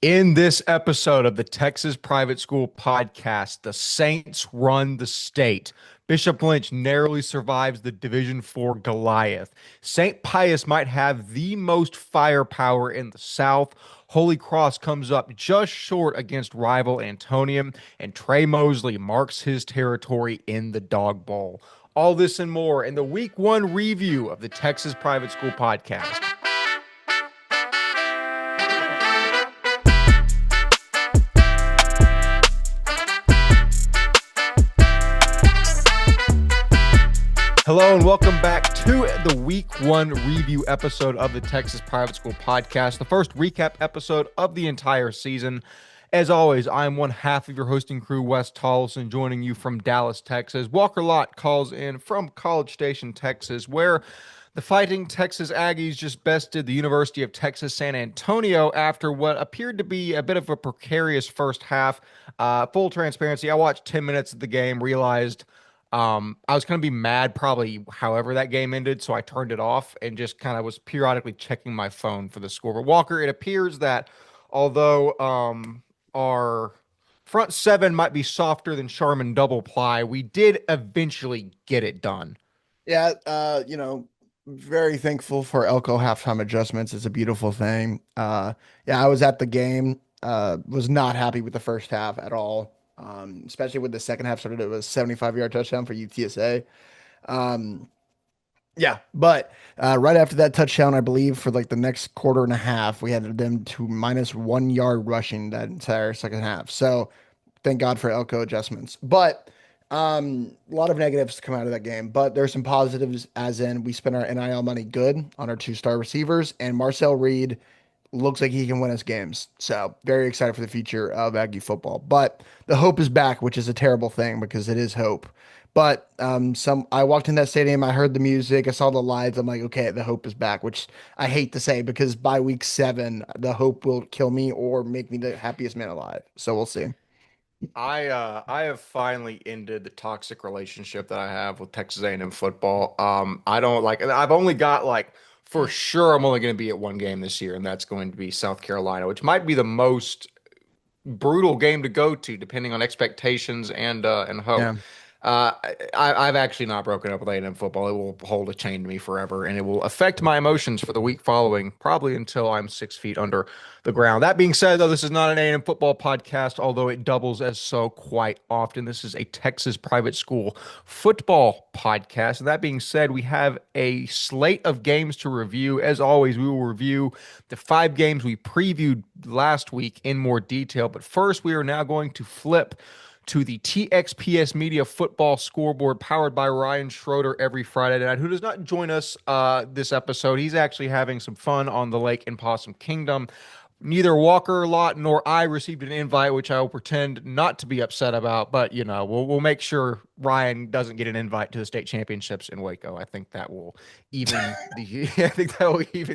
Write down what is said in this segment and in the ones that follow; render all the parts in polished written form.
In this episode of the Texas Private School Podcast, the Saints run the state. Bishop Lynch narrowly survives the Division IV Goliath. St. Pius might have the most firepower in the South. Holy Cross comes up just short against rival Antonian, and Trey Mosley marks his territory in the Dog Bowl. All this and more in the Week 1 review of the Texas Private School Podcast. Hello and welcome back to the Week 1 review episode of the Texas Private School Podcast, the first recap episode of the entire season. As always, I am one half of your hosting crew, Wes Tolleson, joining you from Dallas, Texas. Walker Lott calls in from College Station, Texas, where the Fighting Texas Aggies just bested the University of Texas San Antonio after what appeared to be a bit of a precarious first half. Full transparency, I watched 10 minutes of the game, realized I was going to be mad probably however that game ended, so I turned it off and just kind of was periodically checking my phone for the score. But Walker, it appears that although our front seven might be softer than Charmin double ply, we did eventually get it done. Yeah, very thankful for Elko halftime adjustments. It's a beautiful thing. Yeah, I was at the game. Was not happy with the first half at all. Especially with the second half started. It was 75-yard touchdown for UTSA. Yeah, but right after that touchdown, I believe for like the next quarter and a half, we had them to -1 yard rushing that entire second half. So thank God for Elko adjustments. But a lot of negatives to come out of that game, but there's some positives, as in we spent our NIL money good on our two-star receivers, and Marcel Reed looks like he can win us games. So very excited for the future of Aggie football. But the hope is back, which is a terrible thing because it is hope. But I walked in that stadium, I heard the music, I saw the lights. I'm like, okay, the hope is back, which I hate to say because by week 7, the hope will kill me or make me the happiest man alive. So we'll see. I have finally ended the toxic relationship that I have with Texas A&M football. I don't like. I've only got like for sure. I'm only going to be at one game this year, and that's going to be South Carolina, which might be the most brutal game to go to, depending on expectations and hope. Yeah. I've actually not broken up with A&M football. It will hold a chain to me forever, and it will affect my emotions for the week following, probably until I'm 6 feet under the ground. That being said, though, this is not an A&M football podcast, although it doubles as so quite often. This is a Texas private school football podcast. And that being said, we have a slate of games to review. As always, we will review the 5 games we previewed last week in more detail. But first, we are now going to flip to the TXPS Media Football Scoreboard powered by Ryan Schroeder every Friday night, who does not join us this episode. He's actually having some fun on the lake in Possum Kingdom. Neither Walker Lott nor I received an invite, which I will pretend not to be upset about, but we'll make sure Ryan doesn't get an invite to the state championships in Waco. I think that will even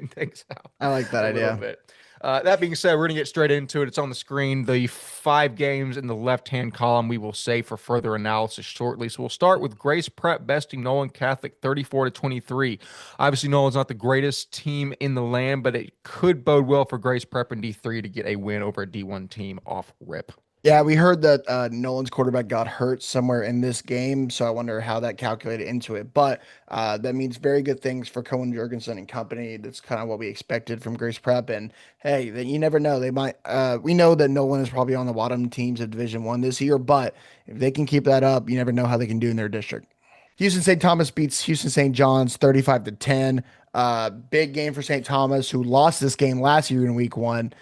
things out I like that a little idea. bit. That being said, we're going to get straight into it. It's on the screen. The 5 games in the left-hand column we will save for further analysis shortly. So we'll start with Grace Prep besting Nolan Catholic 34-23. Obviously, Nolan's not the greatest team in the land, but it could bode well for Grace Prep in D3 to get a win over a D1 team off rip. Yeah, we heard that Nolan's quarterback got hurt somewhere in this game, so I wonder how that calculated into it. But that means very good things for Cohen Jurgensen and company. That's kind of what we expected from Grace Prep. And hey, you never know. They might. We know that Nolan is probably on the bottom teams of Division One this year, but if they can keep that up, you never know how they can do in their district. Houston St. Thomas beats Houston St. John's 35-10. Big game for St. Thomas, who lost this game last year in week 1.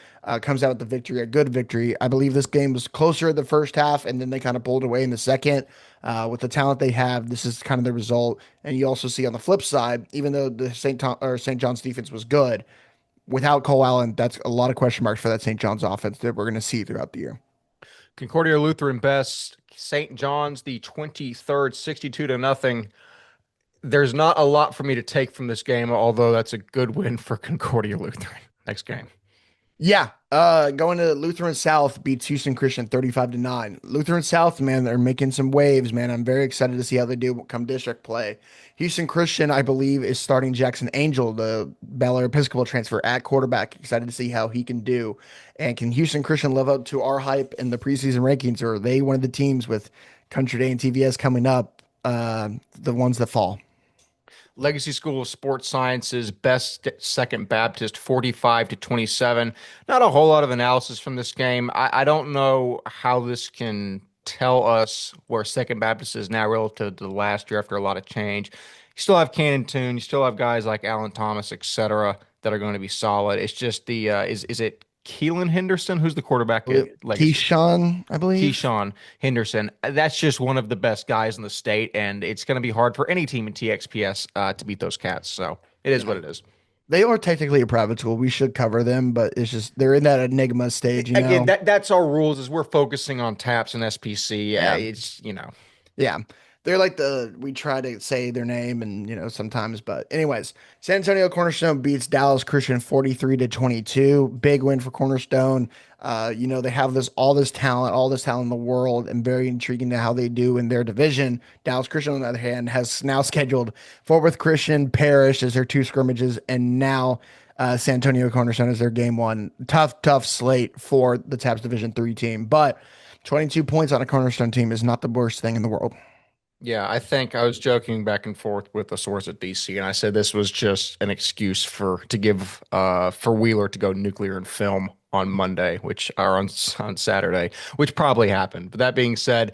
Comes out with the victory, a good victory. I believe this game was closer in the first half, and then they kind of pulled away in the second. With the talent they have, this is kind of the result. And you also see on the flip side, even though the St. John's defense was good, without Cole Allen, that's a lot of question marks for that St. John's offense that we're going to see throughout the year. Concordia Lutheran best St. John's the 23rd, 62-0. There's not a lot for me to take from this game, although that's a good win for Concordia Lutheran. Next game. Yeah, going to Lutheran South beats Houston Christian 35-9. Lutheran South, man, they're making some waves, man. I'm very excited to see how they do come district play. Houston Christian, I believe, is starting Jackson Angel, the Baylor Episcopal transfer at quarterback. Excited to see how he can do. And can Houston Christian live up to our hype in the preseason rankings, or are they one of the teams with Country Day and TVS coming up, the ones that fall? Legacy School of Sports Sciences, best Second Baptist, 45-27. Not a whole lot of analysis from this game. I don't know how this can tell us where Second Baptist is now relative to the last year after a lot of change. You still have Cannon Tune, you still have guys like Alan Thomas, etc., that are going to be solid. It's just the is it Keelan Henderson, who's the quarterback at Legacy? Keyshawn, I believe. Keyshawn Henderson. That's just one of the best guys in the state, and it's going to be hard for any team in TXPS to beat those cats. So it is Yeah. what it is. They are technically a private school. We should cover them, but it's just they're in that enigma stage, you Again, know? that's our rules. Is we're focusing on TAPS and SPC. Yeah. It's Yeah. They're like we try to say their name and, sometimes, but anyways, San Antonio Cornerstone beats Dallas Christian 43-22. Big win for Cornerstone. They have all this talent in the world, and very intriguing to how they do in their division. Dallas Christian, on the other hand, has now scheduled Fort Worth Christian, Parish as their two scrimmages, and now San Antonio Cornerstone is their game one. Tough slate for the TAPS Division 3 team, but 22 points on a Cornerstone team is not the worst thing in the world. yeah. I think I was joking back and forth with a source at DC, and I said this was just an excuse to give for Wheeler to go nuclear and film on Monday, which are on Saturday, which probably happened. But that being said,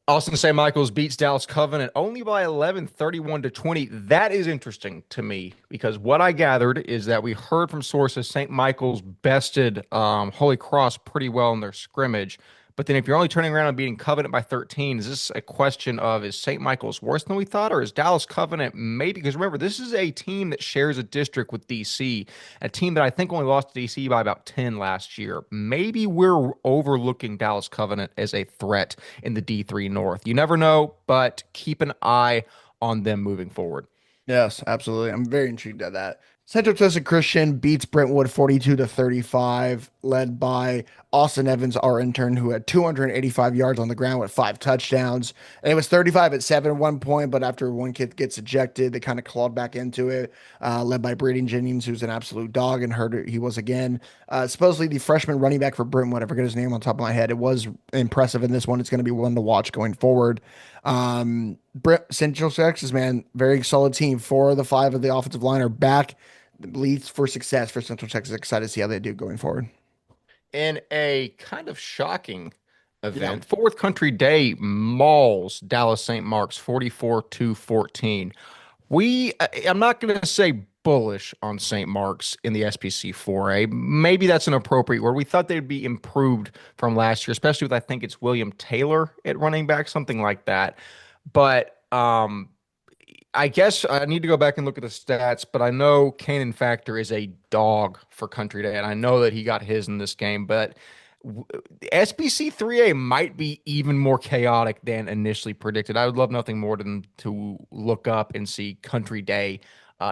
Austin St. Michael's beats Dallas Covenant only by 11, 31-20. That is interesting to me because what I gathered is that we heard from sources St. Michael's bested Holy Cross pretty well in their scrimmage. But then if you're only turning around and beating Covenant by 13, is this a question of is St. Michael's worse than we thought, or is Dallas Covenant maybe? Because remember, this is a team that shares a district with DC, a team that I think only lost to DC by about 10 last year. Maybe we're overlooking Dallas Covenant as a threat in the D3 North. You never know, but keep an eye on them moving forward. Yes, absolutely. I'm very intrigued at that. Central Texas Christian beats Brentwood 42-35, led by Austin Evans, our intern, who had 285 yards on the ground with 5 touchdowns. And it was 35-7 at one point, but after one kid gets ejected, they kind of clawed back into it, led by Braden Jennings, who's an absolute dog, and heard he was again. Supposedly the freshman running back for Brentwood, I forget his name on top of my head. It was impressive in this one. It's going to be one to watch going forward. Central Texas, man, very solid team. 4 of the 5 of the offensive line are back. Leads for success for Central Texas. Excited to see how they do going forward. In a kind of shocking Yeah. event, Fourth Country Day mauls Dallas St. Mark's 44-14. I'm not going to say bullish on St. Mark's in the SPC 4A. Maybe that's an appropriate word. We thought they'd be improved from last year, especially with I think it's William Taylor at running back, something like that. But I guess I need to go back and look at the stats, but I know Cannon Factor is a dog for Country Day, and I know that he got his in this game, but SBC 3A might be even more chaotic than initially predicted. I would love nothing more than to look up and see Country Day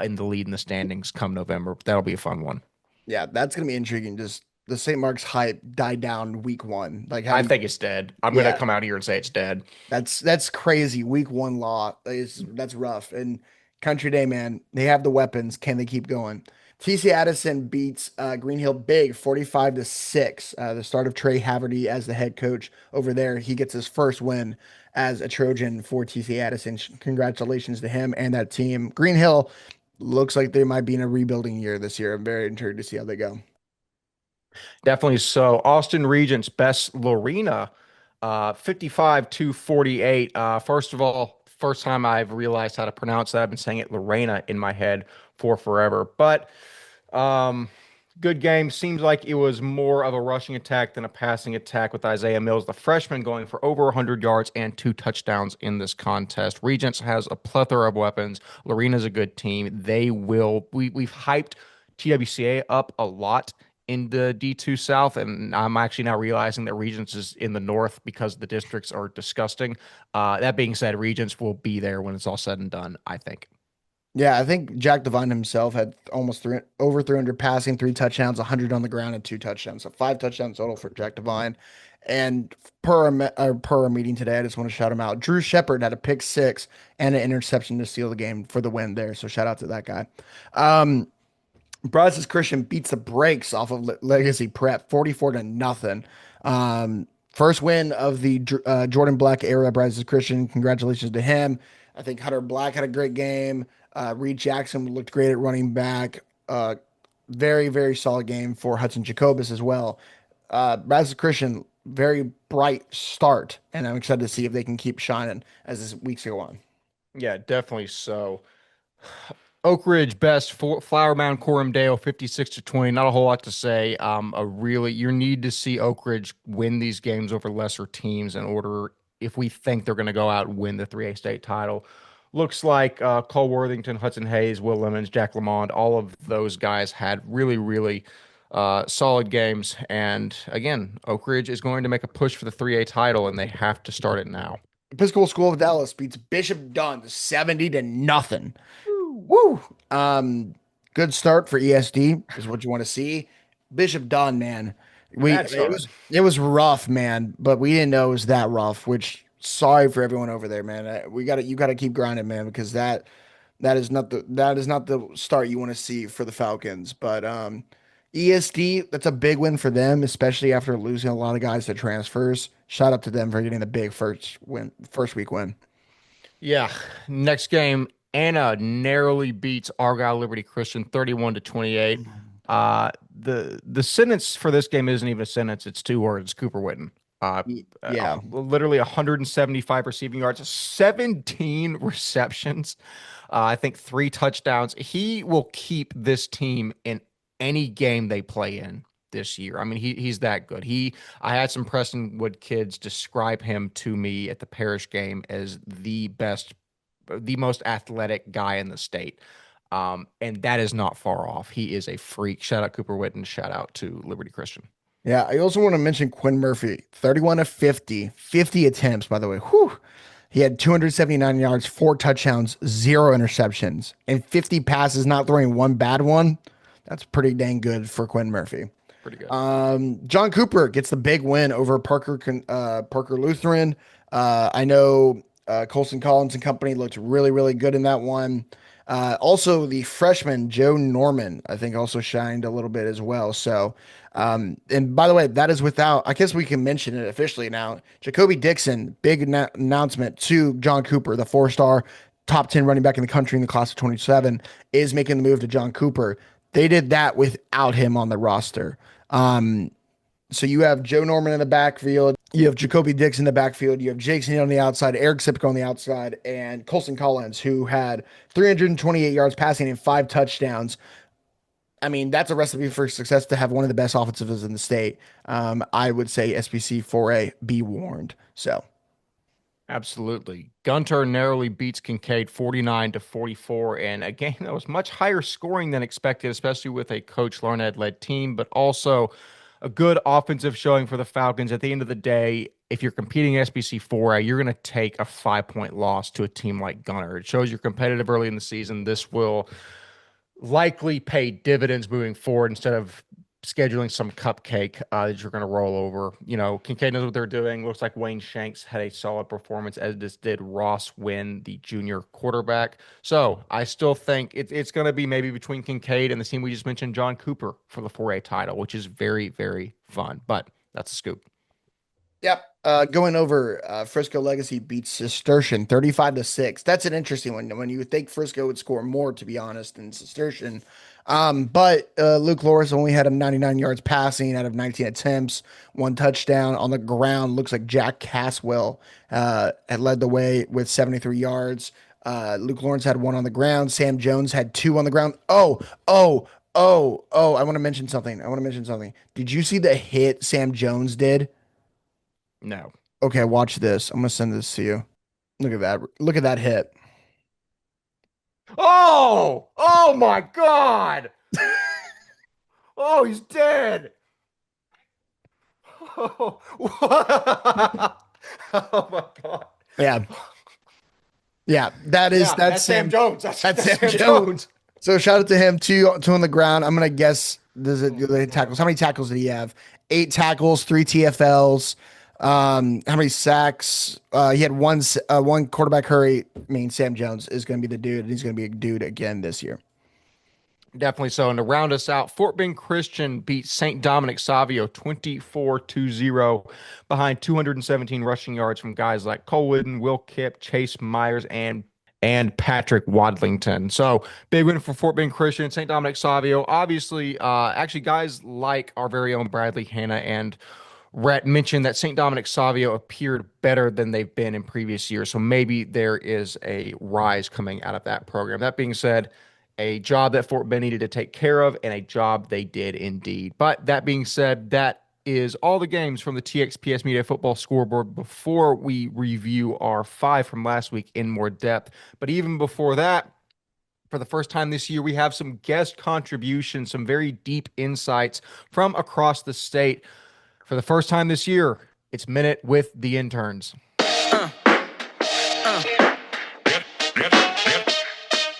in the lead in the standings come November. That'll be a fun one. Yeah, that's gonna be intriguing. Just the St. Mark's hype died down week one. Like I having think it's dead. I'm going to yeah, come out here and say it's dead. that's crazy. Week one law is that's rough. And Country Day, man, they have the weapons. Can they keep going? TC Addison beats Green Hill big 45-6. The start of Trey Haverty as the head coach over there. He gets his first win as a Trojan for TC Addison. Congratulations to him and that team. Green Hill looks like they might be in a rebuilding year this year. I'm very intrigued to see how they go. Definitely so. Austin Regents best Lorena 55-48. First of all, first time I've realized how to pronounce that. I've been saying it Lorena in my head for forever. But um, good game. Seems like it was more of a rushing attack than a passing attack with Isaiah Mills, the freshman, going for over 100 yards and 2 touchdowns in this contest. Regents has a plethora of weapons. Lorena's a good team. We've hyped TWCA up a lot in the D2 South, and I'm actually now realizing that Regents is in the north because the districts are disgusting. That being said, Regents will be there when it's all said and done, I think. Yeah, I think Jack Devine himself had almost over 300 passing, 3 touchdowns, 100 on the ground, and 2 touchdowns. So 5 touchdowns total for Jack Devine. And per our meeting today, I just want to shout him out. Drew Shepard had a pick six and an interception to seal the game for the win there. So shout out to that guy. Um, Brazos Christian beats the brakes off of Legacy Prep, 44 to nothing. First win of the Jordan Black era. Brazos Christian, congratulations to him. I think Hunter Black had a great game. Reed Jackson looked great at running back. Very, very solid game for Hudson Jacobus as well. Brazos Christian, very bright start, and I'm excited to see if they can keep shining as this weeks go on. Yeah, definitely so. Oak Ridge best for Flower Mound Coram Dale 56-20. Not a whole lot to say. You need to see Oak Ridge win these games over lesser teams in order if we think they're going to go out and win the 3A state title. Looks like Cole Worthington, Hudson Hayes, Will Lemons, Jack Lamond, all of those guys had really solid games. And again, Oak Ridge is going to make a push for the 3A title, and they have to start it now. Episcopal School of Dallas beats Bishop Dunn 70 to nothing. Woo! Good start for ESD is what you want to see. Bishop Dunn, man, Bad start. it was rough, man, but we didn't know it was that rough. Which sorry for everyone over there, man. You got to keep grinding, man, because that is not the start you want to see for the Falcons. But ESD, that's a big win for them, especially after losing a lot of guys to transfers. Shout out to them for getting the big first week win. Yeah. Next game, Anna narrowly beats Argyle Liberty Christian 31-28. The sentence for this game isn't even a sentence, it's two words, Cooper Witten. Yeah. Literally 175 receiving yards, 17 receptions. I think 3 touchdowns. He will keep this team in any game they play in this year. I mean, he's that good. I had some Prestonwood kids describe him to me at the Parish game as the most athletic guy in the state. And that is not far off. He is a freak. Shout out Cooper Witten. Shout out to Liberty Christian. Yeah, I also want to mention Quinn Murphy, 31 of 50, 50 attempts, by the way. Whew. He had 279 yards, 4 touchdowns, 0 interceptions, and 50 passes, not throwing one bad one. That's pretty dang good for Quinn Murphy. Pretty good. John Cooper gets the big win over Parker Lutheran. I know Colson Collins and company looked really good in that one. Also, the freshman Joe Norman, I think, also shined a little bit as well. So, and by the way, that is without, I guess we can mention it officially now. Jacoby Dixon, big announcement to John Cooper, the 4-star top 10 running back in the country in the class of 27, is making the move to John Cooper. They did that without him on the roster. So you have Joe Norman in the backfield. You have Jacoby Dix in the backfield. You have Jake Sneed on the outside, Eric Sipka on the outside, and Colson Collins, who had 328 yards passing and 5 touchdowns. I mean, that's a recipe for success to have one of the best offensives in the state. I would say SBC 4A, be warned. So, Absolutely. Gunter narrowly beats Kincaid 49-44 in a game that was much higher scoring than expected, especially with a Coach Larned-led team, but also a good offensive showing for the Falcons. At the end of the day, if you're competing SBC 4A, you're going to take a 5-point loss to a team like Gunter. It shows you're competitive early in the season. This will likely pay dividends moving forward instead of scheduling some cupcake that you're going to roll over. You know, Kincaid knows what they're doing. Looks like Wayne Shanks had a solid performance, as did Ross Wynn, the junior quarterback. So I still think it's going to be maybe between Kincaid and the team we just mentioned, John Cooper, for the 4A title, which is very fun. But that's a scoop. yep. Going over, Frisco Legacy beats Cistercian 35-6. That's an interesting one. When you would think Frisco would score more, to be honest, than Cistercian. But Luke Loris only had him 99 yards passing out of 19 attempts, 1 touchdown on the ground. Looks like Jack Caswell had led the way with 73 yards. Luke Lawrence had 1 on the ground. Sam Jones had 2 on the ground. I want to mention something. Did you see the hit Sam Jones did? No. Okay, watch this. I'm gonna send this to you. Look at that. Look at that hit. Oh my God. Oh, he's dead. Oh, oh my God. Yeah. Yeah, Yeah, that's that's Sam Sam. Jones. That's That's Sam Sam Jones. Jones. So shout out to him. Two on the ground. I'm gonna guess. Does it Oh do my the God. tackles? How many tackles did he have? 8 tackles, 3 TFLs. How many sacks? He had one quarterback hurry. I mean, Sam Jones is gonna be the dude, and he's gonna be a dude again this year. Definitely so. And to round us out, Fort Bend Christian beat St. Dominic Savio 24-0 behind 217 rushing yards from guys like Cole Whidden, Will Kipp, Chase Myers, and Patrick Wadlington. So big win for Fort Bend Christian, St. Dominic Savio. Obviously, actually guys like our very own Bradley Hanna and Rhett mentioned that St. Dominic Savio appeared better than they've been in previous years. So maybe there is a rise coming out of that program. That being said, a job that Fort Bend needed to take care of, and a job they did indeed. But that being said, that is all the games from the TXPS Media Football Scoreboard before we review our 5 from last week in more depth. But even before that, for the first time this year, we have some guest contributions, some very deep insights from across the state. For the first time this year, it's Minute with the Interns.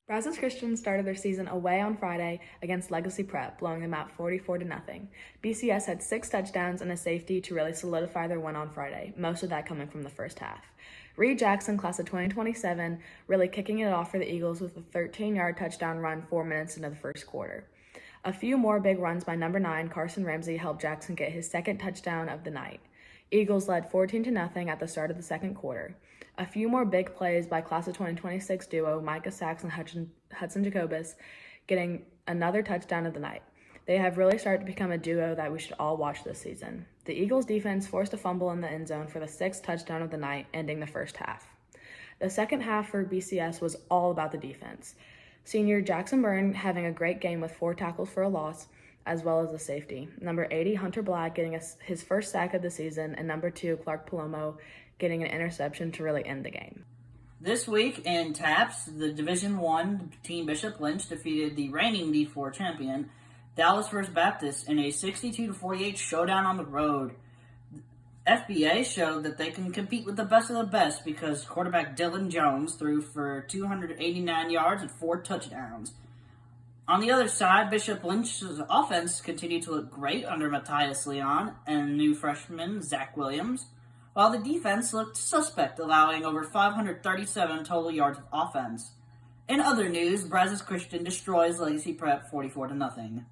Brazos Christian started their season away on Friday against Legacy Prep, blowing them out 44-0. BCS had 6 touchdowns and a safety to really solidify their win on Friday, most of that coming from the first half. Reed Jackson, class of 2027, really kicking it off for the Eagles with a 13-yard touchdown run 4 minutes into the first quarter. A few more big runs by number 9, Carson Ramsey, helped Jackson get his second touchdown of the night. Eagles led 14-0 at the start of the second quarter. A few more big plays by class of 2026 duo Micah Sachs and Hudson Jacobus, getting another touchdown of the night. They have really started to become a duo that we should all watch this season. The Eagles defense forced a fumble in the end zone for the 6th touchdown of the night, ending the first half. The second half for BCS was all about the defense. Senior Jackson Byrne having a great game with 4 tackles for a loss, as well as the safety. Number 80, Hunter Black, getting his first sack of the season, and number 2, Clark Palomo, getting an interception to really end the game. This week in TAPS, the Division I team Bishop Lynch defeated the reigning D4 champion, Dallas First Baptist, in a 62-48 showdown on the road. FBA showed that they can compete with the best of the best because quarterback Dylan Jones threw for 289 yards and 4 touchdowns. On the other side, Bishop Lynch's offense continued to look great under Matthias Leon and new freshman Zach Williams, while the defense looked suspect, allowing over 537 total yards of offense. In other news, Brazos Christian destroys Legacy Prep 44-0.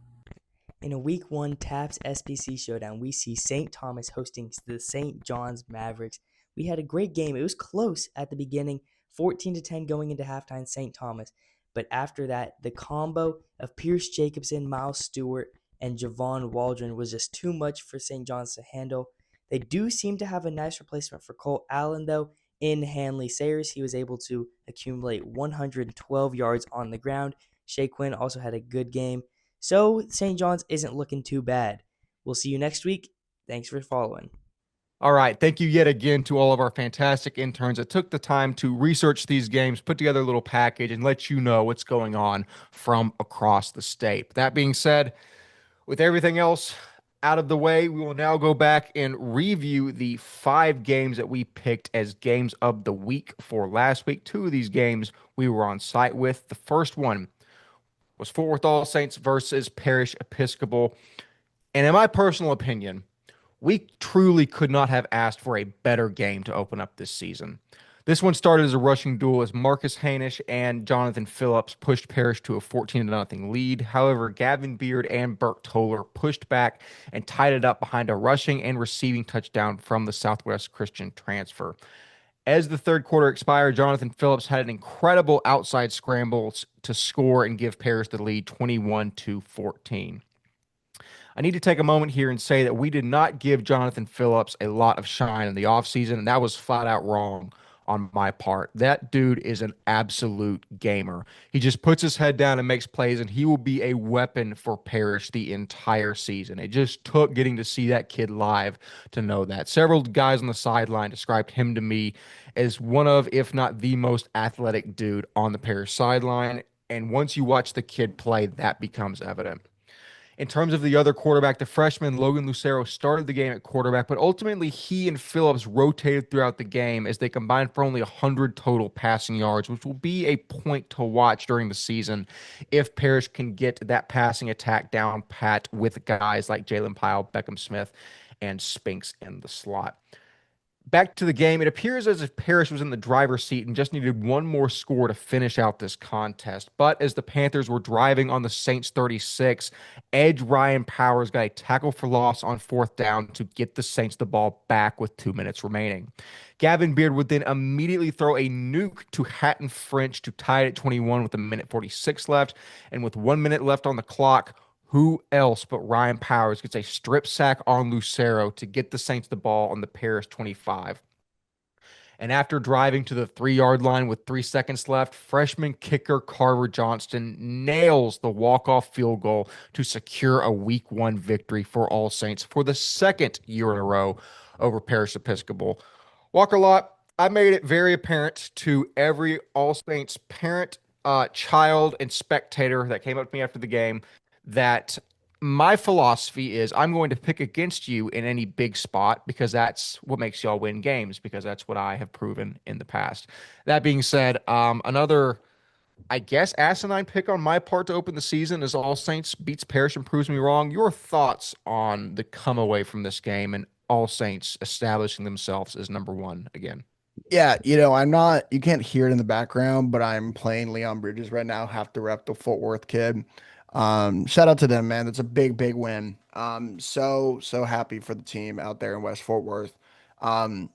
In a Week 1 TAPS SPC showdown, we see St. Thomas hosting the St. John's Mavericks. We had a great game. It was close at the beginning, 14-10 going into halftime, St. Thomas. But after that, the combo of Pierce Jacobson, Miles Stewart, and Javon Waldron was just too much for St. John's to handle. They do seem to have a nice replacement for Cole Allen, though, in Hanley Sayers. He was able to accumulate 112 yards on the ground. Shea Quinn also had a good game. So St. John's isn't looking too bad. We'll see you next week. Thanks for following. All right. Thank you yet again to all of our fantastic interns that took the time to research these games, put together a little package, and let you know what's going on from across the state. That being said, with everything else out of the way, we will now go back and review the 5 games that we picked as games of the week for last week. 2 of these games we were on site with. The first one was Fort Worth All Saints versus Parish Episcopal. And in my personal opinion, we truly could not have asked for a better game to open up this season. This one started as a rushing duel as Marcus Hanish and Jonathan Phillips pushed Parish to a 14-0 lead. However, Gavin Beard and Burke Toller pushed back and tied it up behind a rushing and receiving touchdown from the Southwest Christian transfer. As the third quarter expired, Jonathan Phillips had an incredible outside scramble to score and give Parish the lead 21-14. I need to take a moment here and say that we did not give Jonathan Phillips a lot of shine in the offseason, and that was flat out wrong on my part. That dude is an absolute gamer. He just puts his head down and makes plays, and he will be a weapon for Parish the entire season. It just took getting to see that kid live to know that. Several guys on the sideline described him to me as one of, if not the most athletic dude on the Parish sideline, and once you watch the kid play, that becomes evident. In terms of the other quarterback, the freshman Logan Lucero started the game at quarterback, but ultimately he and Phillips rotated throughout the game as they combined for only 100 total passing yards, which will be a point to watch during the season if Parish can get that passing attack down pat with guys like Jalen Pyle, Beckham Smith, and Spinks in the slot. Back to the game, it appears as if Parish was in the driver's seat and just needed one more score to finish out this contest. But as the Panthers were driving on the Saints 36, edge Ryan Powers got a tackle for loss on fourth down to get the Saints the ball back with 2 minutes remaining. Gavin Beard would then immediately throw a nuke to Hatton French to tie it at 21 with a minute 46 left. And with 1 minute left on the clock, who else but Ryan Powers gets a strip sack on Lucero to get the Saints the ball on the Parish 25. And after driving to the 3-yard line with 3 seconds left, freshman kicker Carver Johnston nails the walk-off field goal to secure a Week 1 victory for All Saints for the second year in a row over Parish Episcopal. Walker Lott, I made it very apparent to every All Saints parent, child, and spectator that came up to me after the game that my philosophy is I'm going to pick against you in any big spot because that's what makes y'all win games, because that's what I have proven in the past. That being said, another, I guess, asinine pick on my part to open the season is All Saints beats Parish and proves me wrong. Your thoughts on the come away from this game and All Saints establishing themselves as number one again? Yeah, you can't hear it in the background, but I'm playing Leon Bridges right now, have to rep the Fort Worth kid. Shout out to them, man. That's a big, big win. So happy for the team out there in West Fort Worth. Um,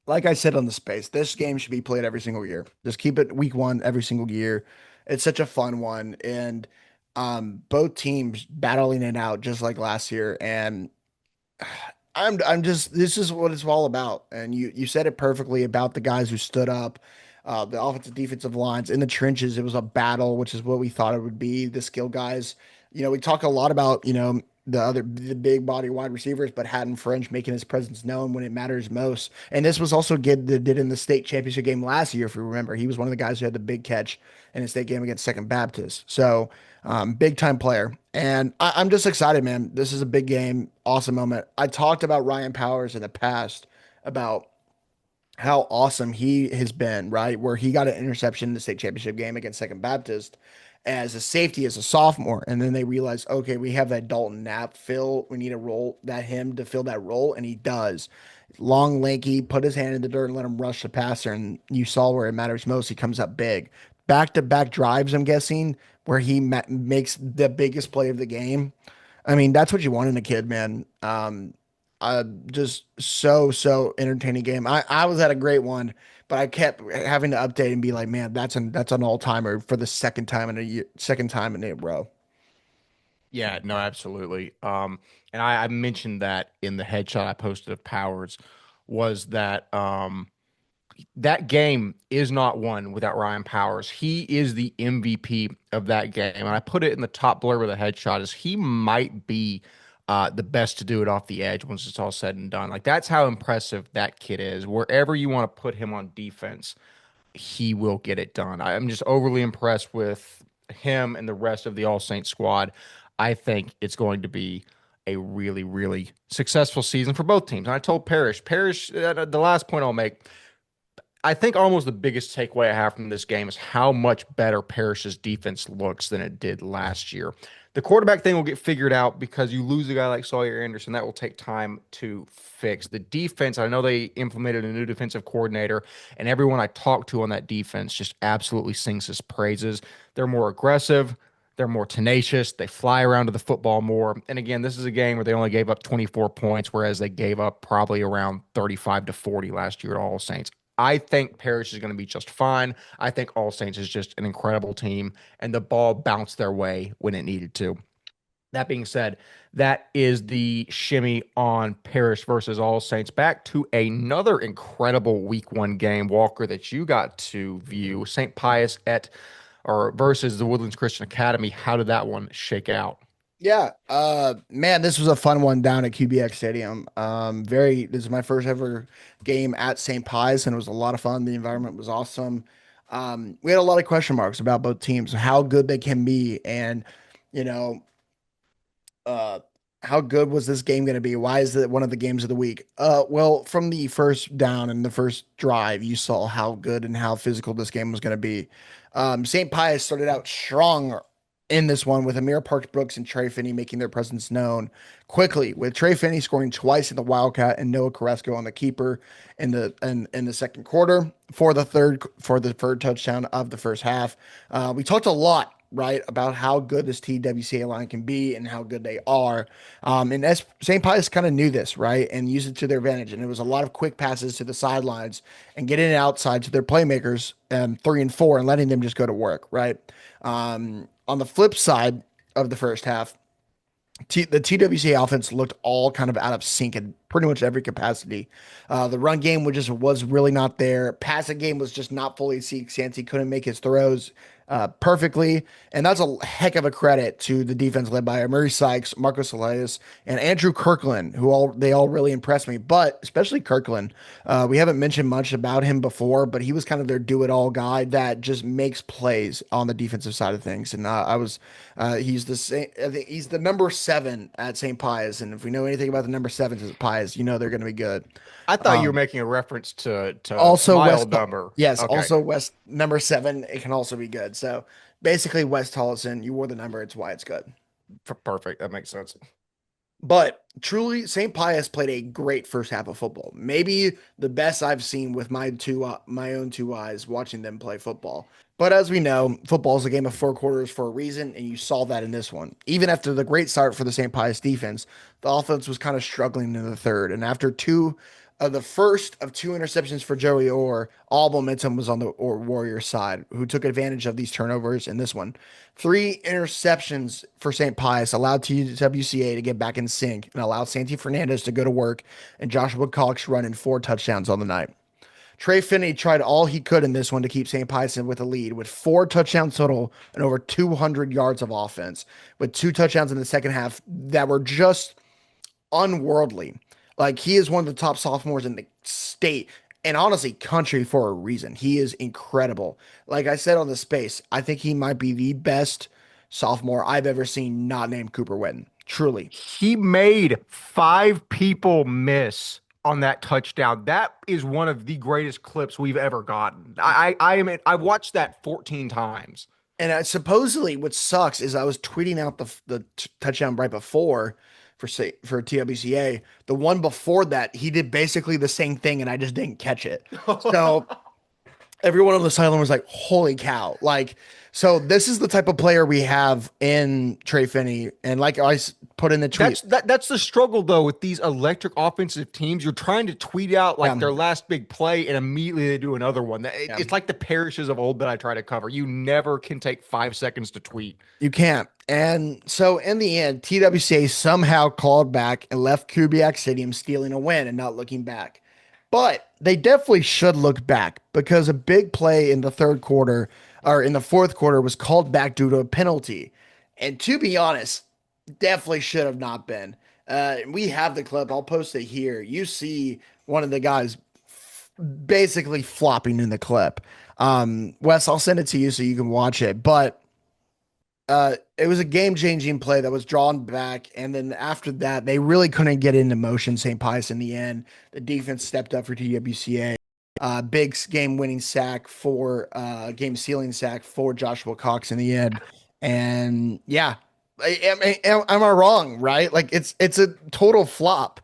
like I said on the space, this game should be played every single year. Just keep it Week 1 every single year. It's such a fun one, and both teams battling it out just like last year. And I'm just this is what it's all about. And you said it perfectly about the guys who stood up, the offensive defensive lines in the trenches. It was a battle, which is what we thought it would be. The skill guys, we talk a lot about, the big body wide receivers, but Hatton French making his presence known when it matters most. And this was also good that did in the state championship game last year, if you remember. He was one of the guys who had the big catch in the state game against Second Baptist. So big time player. And I'm just excited, man. This is a big game, awesome moment. I talked about Ryan Powers in the past about how awesome he has been, right? Where he got an interception in the state championship game against Second Baptist as a safety as a sophomore. And then they realized, okay, we have that Dalton Knapp fill. We need a role that him to fill that role. And he does. Long, lanky, put his hand in the dirt and let him rush the passer. And you saw where it matters most. He comes up big. Back to back drives, I'm guessing, where he makes the biggest play of the game. I mean, that's what you want in a kid, man. Just so entertaining game. I was at a great one, but I kept having to update and be like, man, that's an all timer for the second time in a year, second time in a row. Yeah, no, absolutely. And I mentioned that in the headshot I posted of Powers was that that game is not won without Ryan Powers. He is the MVP of that game. And I put it in the top blurb of the headshot as he might be the best to do it off the edge once it's all said and done. Like, that's how impressive that kid is. Wherever you want to put him on defense, he will get it done. I'm just overly impressed with him and the rest of the All Saints squad. I think it's going to be a really, really successful season for both teams. And I told Parish, the last point I'll make, I think almost the biggest takeaway I have from this game is how much better Parish's defense looks than it did last year. The quarterback thing will get figured out because you lose a guy like Sawyer Anderson. That will take time to fix. The defense, I know they implemented a new defensive coordinator, and everyone I talked to on that defense just absolutely sings his praises. They're more aggressive. They're more tenacious. They fly around to the football more. And again, this is a game where they only gave up 24 points, whereas they gave up probably around 35 to 40 last year at All Saints. I think Parish is going to be just fine. I think All Saints is just an incredible team, and the ball bounced their way when it needed to. That being said, that is the shimmy on Parish versus All Saints. Back to another incredible Week 1 game, Walker, that you got to view. St. Pius versus the Woodlands Christian Academy. How did that one shake out? Yeah, man, this was a fun one down at QBX Stadium. This is my first ever game at St. Pius, and it was a lot of fun. The environment was awesome. We had a lot of question marks about both teams, how good they can be, and you know, how good was this game going to be? Why is it one of the games of the week? Well, from the first down and the first drive, you saw how good and how physical this game was going to be. St. Pius started out strong in this one with Amir Parks Brooks and Trey Finney making their presence known quickly, with Trey Finney scoring twice in the Wildcat and Noah Carrasco on the keeper in the second quarter for the third touchdown of the first half. We talked a lot, right, about how good this TWCA line can be and how good they are. And St. Pius kind of knew this, right, and used it to their advantage. And it was a lot of quick passes to the sidelines and getting it outside to their playmakers, 3 and 4, and letting them just go to work, right? On the flip side of the first half, the TWCA offense looked all kind of out of sync in pretty much every capacity. The run game was really not there. Passing game was just not fully synced. Santi couldn't make his throws perfectly, and that's a heck of a credit to the defense led by Murray Sykes, Marco Salais, and Andrew Kirkland, they all really impressed me. But especially Kirkland, we haven't mentioned much about him before, but he was kind of their do-it-all guy that just makes plays on the defensive side of things. And he's the same. I think he's the number 7 at St. Pius, and if we know anything about the number 7s at Pius, you know they're going to be good. I thought you were making a reference to also my West old number. Yes, Okay. also West number 7. It can also be good. So basically, Wes Tolleson, you wore the number. It's why it's good. Perfect. That makes sense. But truly, St. Pius played a great first half of football. Maybe the best I've seen with my own 2 eyes watching them play football. But as we know, football is a game of 4 quarters for a reason, and you saw that in this one. Even after the great start for the St. Pius defense, the offense was kind of struggling in the third. And after the first of 2 interceptions for Joey Orr, all momentum was on the Warriors side, who took advantage of these turnovers in this one. 3 interceptions for St. Pius allowed TWCA to get back in sync and allowed Santi Fernandez to go to work and Joshua Cox run in 4 touchdowns on the night. Trey Finney tried all he could in this one to keep St. Pius with a lead with 4 touchdowns total and over 200 yards of offense, with 2 touchdowns in the second half that were just unworldly. Like, he is one of the top sophomores in the state and honestly country for a reason. He is incredible. Like I said on the space, I think he might be the best sophomore I've ever seen not named Cooper Witten. Truly. He made 5 people miss on that touchdown. That is one of the greatest clips we've ever gotten. I watched that 14 times. And supposedly what sucks is I was tweeting out the touchdown right before for TWCA. The one before that, he did basically the same thing, and I just didn't catch it. So everyone on the sideline was like, "Holy cow!" Like, so this is the type of player we have in Trey Finney, and like I put in the tweet. That's the struggle though with these electric offensive teams. You're trying to tweet out like their last big play, and immediately they do another one. It's like the parishes of old that I try to cover. You never can take 5 seconds to tweet. You can't. And so in the end, TWCA somehow called back and left Kubiak Stadium stealing a win and not looking back. But they definitely should look back, because a big play in the fourth quarter was called back due to a penalty. And to be honest, definitely should have not been. We have the clip. I'll post it here. You see one of the guys basically flopping in the clip. Wes, I'll send it to you so you can watch it. But it was a game-changing play that was drawn back, and then after that, they really couldn't get into motion, St. Pius, in the end. The defense stepped up for TWCA. Big game-winning sack game-sealing sack for Joshua Cox in the end. And yeah, am I wrong, right? Like, it's a total flop.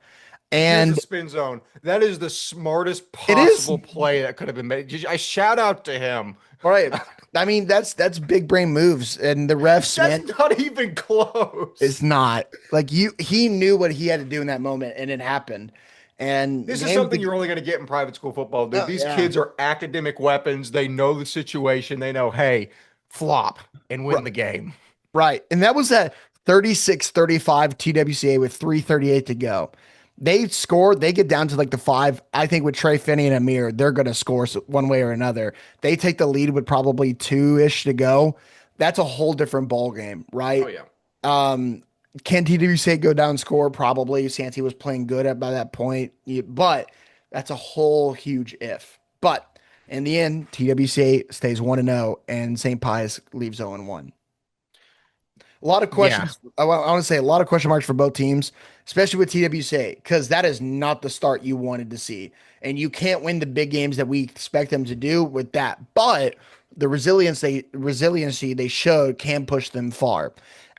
And Here's the spin zone. That is the smartest possible play that could have been made. I shout out to him. Right. I mean, that's big brain moves, and the refs, That's not even close. It's not. Like, he knew what he had to do in that moment, and it happened. And this is something you're only going to get in private school football. Dude. These kids are academic weapons. They know the situation. They know, hey, flop and win the game. Right. And that was at 36-35 TWCA with 3:38 to go. They scored. They get down to like the 5. I think with Trey Finney and Amir, they're going to score one way or another. They take the lead with probably 2-ish to go. That's a whole different ball game, right? Oh, yeah. Can TWCA go down and score? Probably. Santi was playing good by that point, but that's a whole huge if. But in the end, TWCA stays 1-0, and St. Pius leaves 0-1. A lot of questions. I want to say a lot of question marks for both teams, especially with TWCA, because that is not the start you wanted to see. And you can't win the big games that we expect them to do with that. But the resiliency they showed can push them far.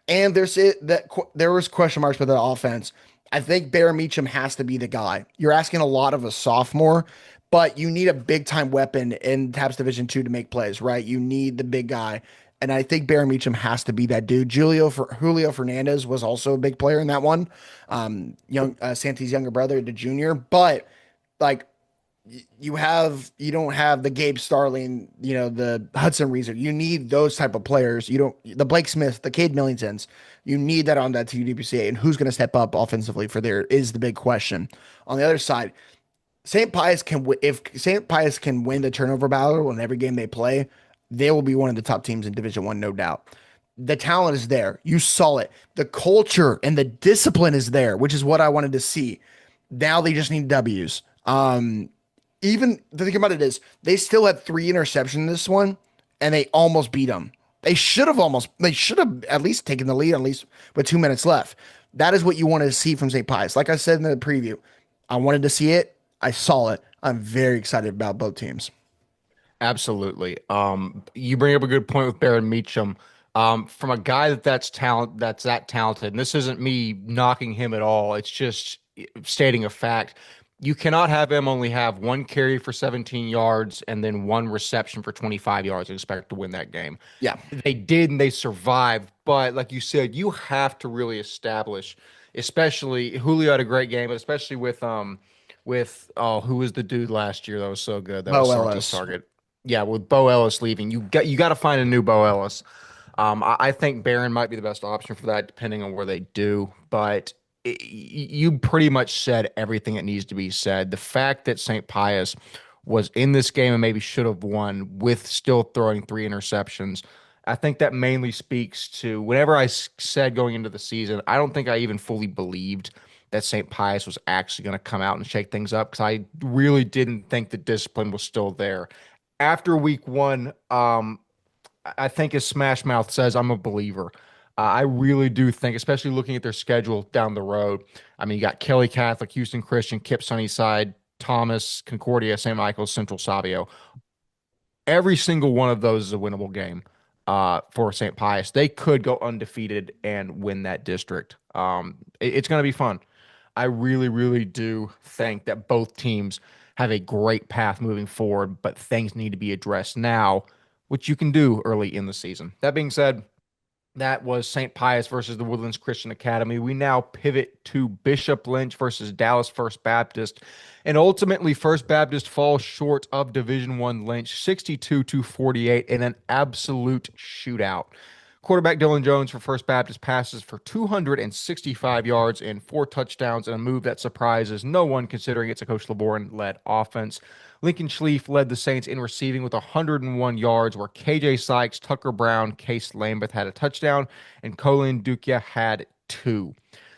And there was question marks with the offense. I think Bear Meacham has to be the guy. You're asking a lot of a sophomore, but you need a big time weapon in TAPS Division 2 to make plays, right? You need the big guy. And I think Barry Meacham has to be that dude. Julio Fernandez was also a big player in that one. Santi's younger brother, the junior. But like you don't have the Gabe Starling, the Hudson Reeser. You need those type of players. You don't the Blake Smith, the Cade Millingtons. You need that on that TWCA. And who's going to step up offensively for there is the big question. On the other side, if St. Pius can win the turnover battle in every game they play, they will be one of the top teams in Division One, no doubt. The talent is there. You saw it. The culture and the discipline is there, which is what I wanted to see. Now they just need W's. Even the thing about it is they still had 3 interceptions in this one, and they almost beat them. They should have at least taken the lead, at least with 2 minutes left. That is what you wanted to see from St. Pius. Like I said in the preview, I wanted to see it. I saw it. I'm very excited about both teams. Absolutely. You bring up a good point with Baron Meacham. From a guy that's that talented, and this isn't me knocking him at all. It's just stating a fact. You cannot have him only have 1 carry for 17 yards and then 1 reception for 25 yards and expect to win that game. Yeah. They did, and they survived. But like you said, you have to really establish, especially Julio had a great game, but especially with who was the dude last year that was so good? That Bo was Ellis. target. Yeah, with Bo Ellis leaving, you got to find a new Bo Ellis. I think Barron might be the best option for that, depending on where they do. But you pretty much said everything that needs to be said. The fact that St. Pius was in this game and maybe should have won with still throwing 3 interceptions, I think that mainly speaks to whenever I said going into the season, I don't think I even fully believed that St. Pius was actually going to come out and shake things up because I really didn't think the discipline was still there. After week 1, I think as Smash Mouth says, I'm a believer. I really do think, especially looking at their schedule down the road. I mean, you got Kelly Catholic, Houston Christian, Kip Sunnyside, Thomas, Concordia, St. Michael's, Central Savio. Every single one of those is a winnable game for St. Pius. They could go undefeated and win that district. It's going to be fun. I really, really do think that both teams have a great path moving forward, but things need to be addressed now, which you can do early in the season. That being said, that was St. Pius versus the Woodlands Christian Academy. We now pivot to Bishop Lynch versus Dallas First Baptist. And ultimately, First Baptist falls short of Division I Lynch, 62-48 in an absolute shootout. Quarterback Dylan Jones for First Baptist passes for 265 yards and 4 touchdowns in a move that surprises no one considering it's a Coach LeBourne-led offense. Lincoln Schlief led the Saints in receiving with 101 yards, where KJ Sykes, Tucker Brown, Case Lambeth had a touchdown, and Colin Dukia had 2.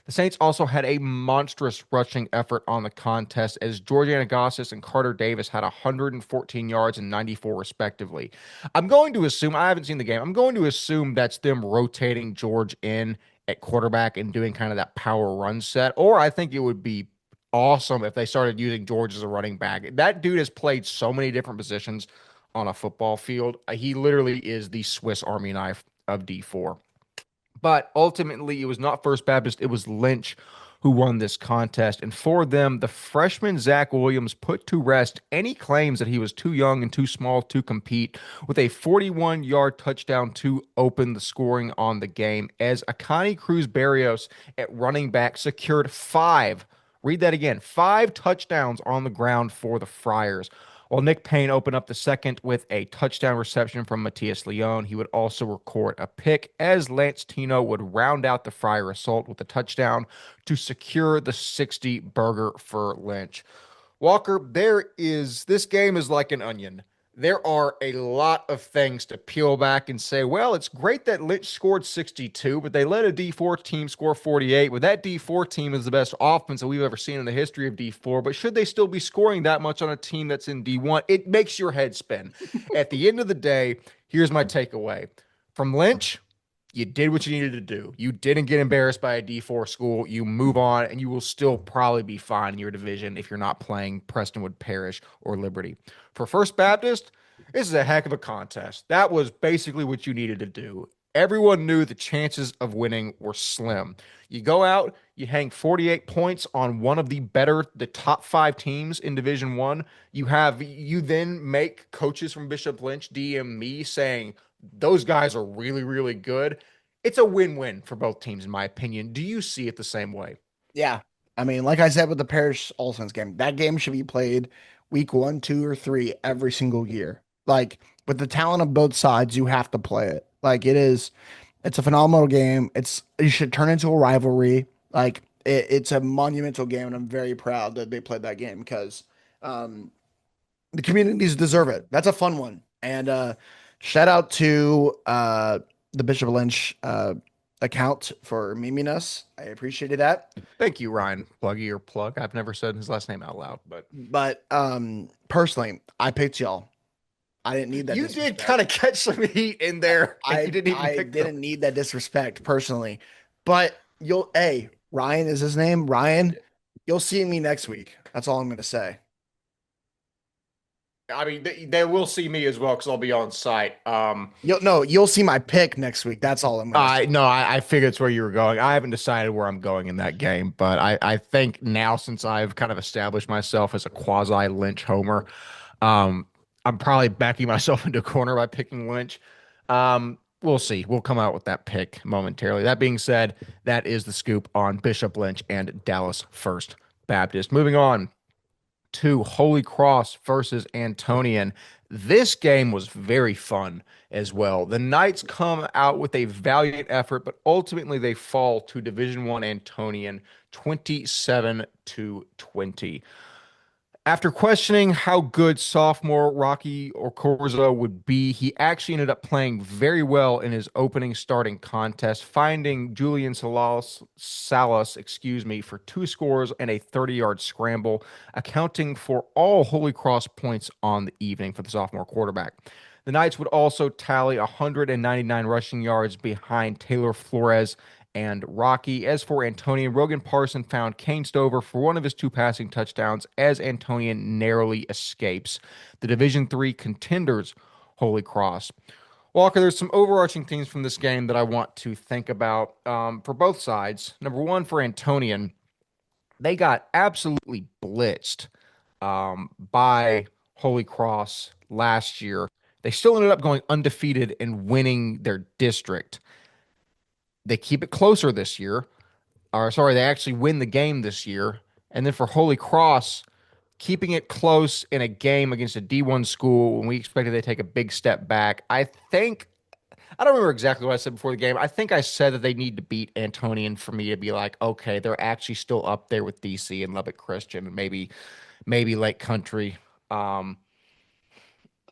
The Saints also had a monstrous rushing effort on the contest as George Anagassis and Carter Davis had 114 yards and 94 respectively. I'm going to assume, I haven't seen the game, I'm going to assume that's them rotating George in at quarterback and doing kind of that power run set, or I think it would be awesome if they started using George as a running back. That dude has played so many different positions on a football field. He literally is the Swiss Army knife of D4. But ultimately, it was not First Baptist. It was Lynch who won this contest. And for them, the freshman Zach Williams put to rest any claims that he was too young and too small to compete with a 41-yard touchdown to open the scoring on the game as Akani Cruz Barrios at running back secured 5. Read that again. 5 touchdowns on the ground for the Friars. While Nick Payne opened up the second with a touchdown reception from Matias Leon, he would also record a pick as Lance Tino would round out the Friar assault with a touchdown to secure the 60 burger for Lynch. Walker, this game is like an onion. There are a lot of things to peel back and say, well, it's great that Lynch scored 62, but they let a D4 team score 48. Well, that D4 team is the best offense that we've ever seen in the history of D4, but should they still be scoring that much on a team that's in D1? It makes your head spin. At the end of the day, here's my takeaway. From Lynch, You did what you needed to do. You didn't get embarrassed by a D4 school. You move on, and you will still probably be fine in your division if you're not playing Prestonwood Parish or Liberty. For First Baptist, this is a heck of a contest. That was basically what you needed to do. Everyone knew the chances of winning were slim. You go out, you hang 48 points on one of the top 5 teams in Division 1. You then make coaches from Bishop Lynch DM me saying those guys are really, really good. It's a win-win for both teams, in my opinion. Do you see it the same way? Yeah. I mean, like I said with the Parish All Saints game, that game should be played week 1, 2, or 3 every single year. Like, with the talent of both sides, you have to play it. Like, it's a phenomenal game. You should turn into a rivalry. Like, it's a monumental game, and I'm very proud that they played that game because the communities deserve it. That's a fun one. And shout out to the Bishop Lynch account for memeing us. I appreciated that. Thank you, Ryan. Pluggy or Plug. I've never said his last name out loud, But personally, I picked y'all. I didn't need that. You did kind of catch some heat in there. I didn't need that disrespect personally. But Ryan is his name. Ryan, you'll see me next week. That's all I'm gonna say. I mean, they will see me as well because I'll be on site. You'll see my pick next week. That's all I'm gonna say. No, I figured it's where you were going. I haven't decided where I'm going in that game, but I think now, since I've kind of established myself as a quasi Lynch homer, I'm probably backing myself into a corner by picking Lynch. We'll see. We'll come out with that pick momentarily. That being said, that is the scoop on Bishop Lynch and Dallas First Baptist. Moving on to Holy Cross versus Antonian. This game was very fun as well. The Knights come out with a valiant effort, but ultimately they fall to Division I Antonian 27-20. After questioning how good sophomore Rocky Ocorzo would be, he actually ended up playing very well in his opening starting contest, finding Julian Salas, for 2 scores and a 30-yard scramble, accounting for all Holy Cross points on the evening for the sophomore quarterback. The Knights would also tally 199 rushing yards behind Taylor Flores and Rocky. As for Antonian, Rogan Parson found Kane Stover for one of his 2 passing touchdowns as Antonian narrowly escapes the Division III contenders, Holy Cross. Walker, there's some overarching themes from this game that I want to think about for both sides. Number one, for Antonian, they got absolutely blitzed by Holy Cross last year. They still ended up going undefeated and winning their district. They keep it closer this year. They actually win the game this year. And then for Holy Cross, keeping it close in a game against a D1 school when we expected they take a big step back. I don't remember exactly what I said before the game. I think I said that they need to beat Antonian for me to be like, okay, they're actually still up there with DC and Lubbock Christian and maybe Lake Country.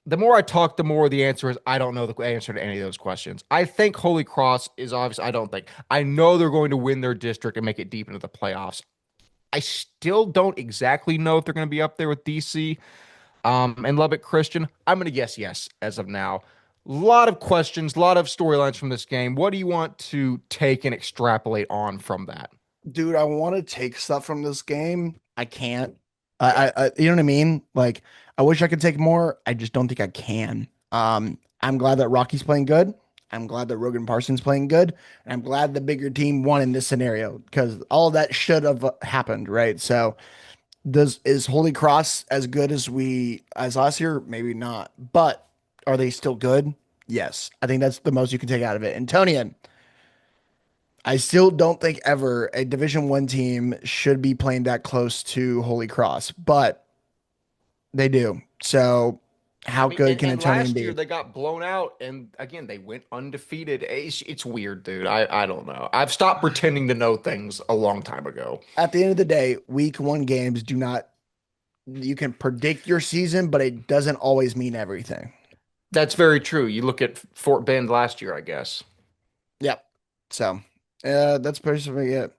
The more I talk, the more the answer is I don't know the answer to any of those questions. I think Holy Cross is obviously, I know they're going to win their district and make it deep into the playoffs. I still don't exactly know if they're going to be up there with DC and Lubbock Christian. I'm going to guess yes as of now. A lot of questions, a lot of storylines from this game. What do you want to take and extrapolate on from that? Dude, I want to take stuff from this game. I can't. I you know what I mean? Like, I wish I could take more. I just don't think I can. I'm glad that Rocky's playing good. I'm glad that Rogan Parsons playing good. And I'm glad the bigger team won in this scenario because all of that should have happened, right? So is Holy Cross as good as last year? Maybe not. But are they still good? Yes. I think that's the most you can take out of it. Antonian, I still don't think ever a Division I team should be playing that close to Holy Cross, but they do. So how good can Antonian last be? Year they got blown out, and again they went undefeated. It's weird, dude. I don't know. I've stopped pretending to know things a long time ago. At the end of the day, week 1 games do not. You can predict your season, but it doesn't always mean everything. That's very true. You look at Fort Bend last year, I guess. Yep. So that's basically it.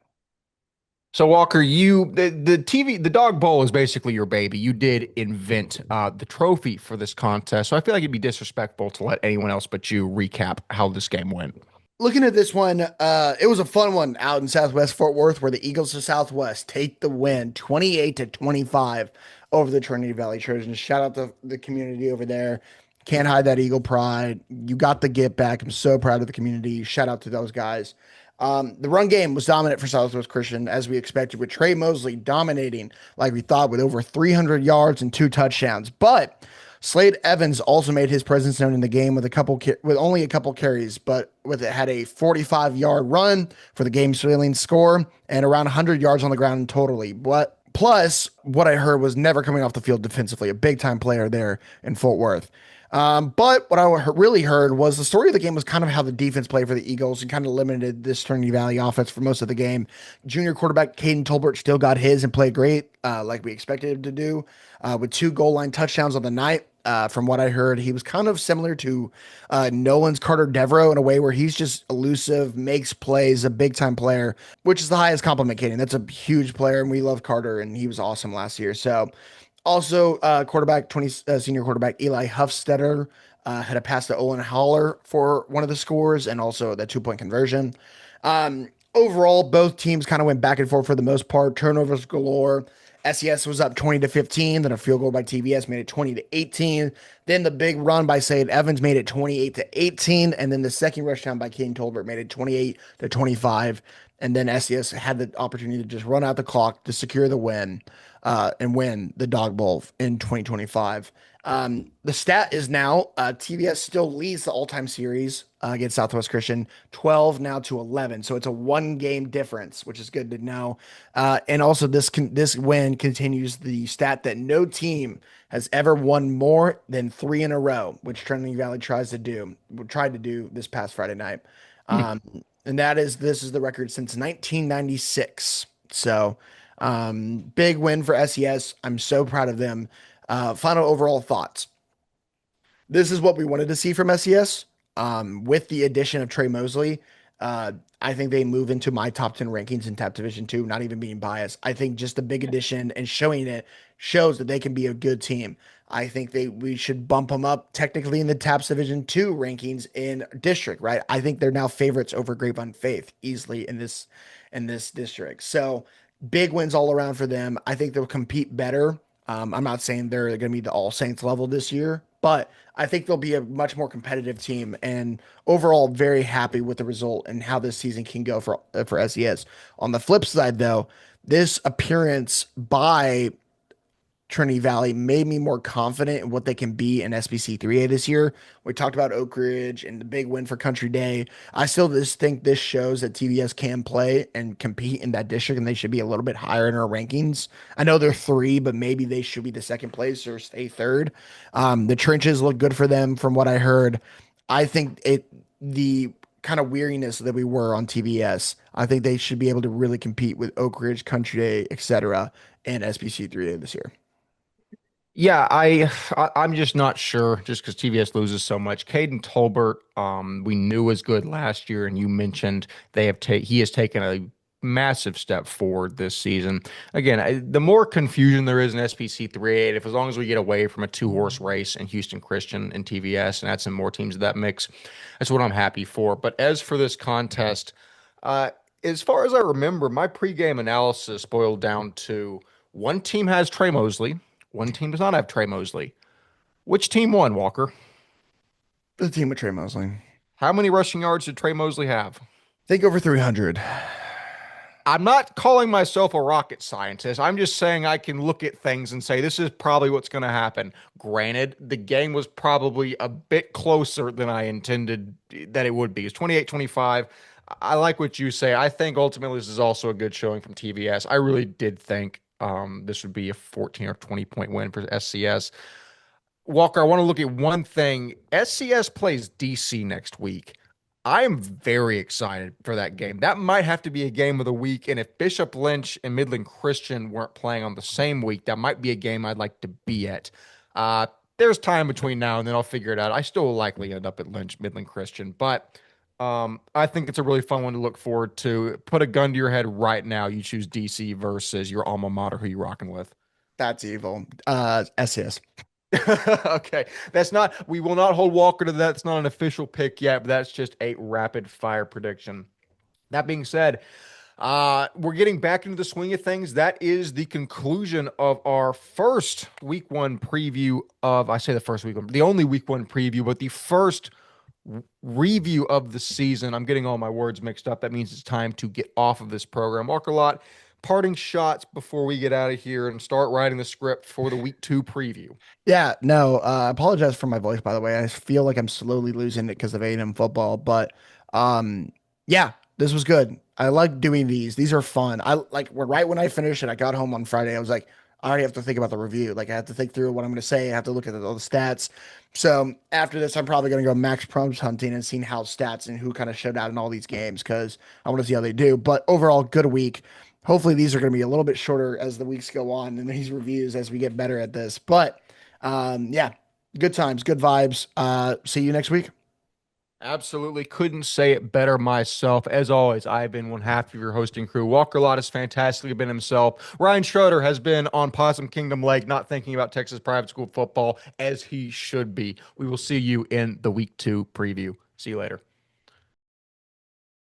So Walker, the Dog Bowl is basically your baby. You did invent the trophy for this contest, so I feel like it'd be disrespectful to let anyone else but you recap how this game went. Looking at this one, it was a fun one out in Southwest Fort Worth where the Eagles of Southwest take the win 28-25 over the Trinity Valley Trojans. Shout out to the community over there. Can't hide that Eagle pride. You got the get back. I'm so proud of the community. Shout out to those guys. The run game was dominant for Southwest Christian as we expected, with Trey Mosley dominating like we thought with over 300 yards and 2 touchdowns. But Slade Evans also made his presence known in the game with with only a couple carries, but with it had a 45-yard run for the game's sealing score and around 100 yards on the ground totally. But plus, what I heard was never coming off the field defensively, a big time player there in Fort Worth. But what I really heard was the story of the game was kind of how the defense played for the Eagles and kind of limited this Trinity Valley offense for most of the game. Junior quarterback Caden Tolbert still got his and played great, like we expected him to do, with 2 goal line touchdowns on the night. From what I heard, he was kind of similar to Nolan's Carter Devereaux in a way where he's just elusive, makes plays, a big time player, which is the highest compliment, Caden. That's a huge player, and we love Carter, and he was awesome last year. So, also, senior quarterback Eli Huffstetter had a pass to Owen Haller for one of the scores, and also the 2 point conversion. Overall, both teams kind of went back and forth for the most part. Turnovers galore. SES was up 20-15. Then a field goal by TVS made it 20-18. Then the big run by Slade Evans made it 28-18. And then the second rushdown by King Tolbert made it 28-25. And then SES had the opportunity to just run out the clock to secure the win and win the Dog Bowl in 2025. The stat is now TVS still leads the all-time series against Southwest Christian, 12 now to 11. So it's a 1 game difference, which is good to know. And also this win continues the stat that no team has ever won more than 3 in a row, which Trinity Valley tried to do this past Friday night. And this is the record since 1996. So big win for SES. I'm so proud of them. Final overall thoughts. This is what we wanted to see from SES. With the addition of Trey Mosley, I think they move into my top 10 rankings in TAP Division 2, not even being biased. I think just the big addition and showing it shows that they can be a good team. I think we should bump them up technically in the TAPS Division 2 rankings in district, right? I think they're now favorites over Grapevine Faith easily in this district. So big wins all around for them. I think they'll compete better. I'm not saying they're going to be the All Saints level this year, but I think they'll be a much more competitive team. And overall, very happy with the result and how this season can go for SES. On the flip side, though, this appearance by Trinity Valley made me more confident in what they can be in SBC 3A this year. We talked about Oak Ridge and the big win for Country Day. I still just think this shows that TVS can play and compete in that district, and they should be a little bit higher in our rankings. I know they're 3, but maybe they should be the second place or stay third. The trenches look good for them from what I heard. I think the kind of weariness that we were on TVS, I think they should be able to really compete with Oak Ridge, Country Day, etc. and SBC 3A this year. Yeah, I'm just not sure just because TVS loses so much. Caden Tolbert, we knew was good last year, and you mentioned he has taken a massive step forward this season. Again, the more confusion there is in SPC 3A, as long as we get away from a 2-horse race in Houston Christian and TVS and add some more teams to that mix, that's what I'm happy for. But as for this contest, as far as I remember, my pregame analysis boiled down to one team has Trey Mosley. One team does not have Trey Mosley. Which team won, Walker? The team with Trey Mosley. How many rushing yards did Trey Mosley have? I think over 300. I'm not calling myself a rocket scientist. I'm just saying I can look at things and say this is probably what's going to happen. Granted, the game was probably a bit closer than I intended that it would be. It's 28-25. I like what you say. I think ultimately this is also a good showing from TVS. I really did think this would be a 14 or 20 point win for SCS. Walker, I want to look at one thing. SCS plays DC next week. I am very excited for that game. That might have to be a game of the week. And if Bishop Lynch and Midland Christian weren't playing on the same week, that might be a game I'd like to be at. There's time between now and then. I'll figure it out. I still will likely end up at Lynch, Midland Christian, but I think it's a really fun one to look forward to. Put a gun to your head right now. You choose DC versus your alma mater. Who you rocking with? That's evil. SES. Okay. We will not hold Walker to that. That's not an official pick yet, but that's just a rapid fire prediction. That being said, we're getting back into the swing of things. That is the conclusion of our first week one preview I say the first week one, the only week one preview, but the first review of the season. I'm getting all my words mixed up. That means it's time to get off of this program. Walker Lott, parting shots before we get out of here and start writing the script for the week 2 preview. Yeah, no, I apologize for my voice, by the way. I feel like I'm slowly losing it because of A&M football, but yeah, this was good. I like doing these. These are fun. Right when I finished it, I got home on Friday. I was like, I already have to think about the review. Like, I have to think through what I'm going to say. I have to look at all the stats. So after this, I'm probably going to go max prompts hunting and seeing how stats and who kind of showed out in all these games because I want to see how they do. But overall, good week. Hopefully, these are going to be a little bit shorter as the weeks go on and these reviews as we get better at this. But yeah, good times, good vibes. See you next week. Absolutely couldn't say it better myself. As always, I've been one half of your hosting crew. Walker Lott has fantastically been himself. Ryan Schroeder has been on Possum Kingdom Lake, not thinking about Texas private school football as he should be. We will see you in the week 2 preview. See you later.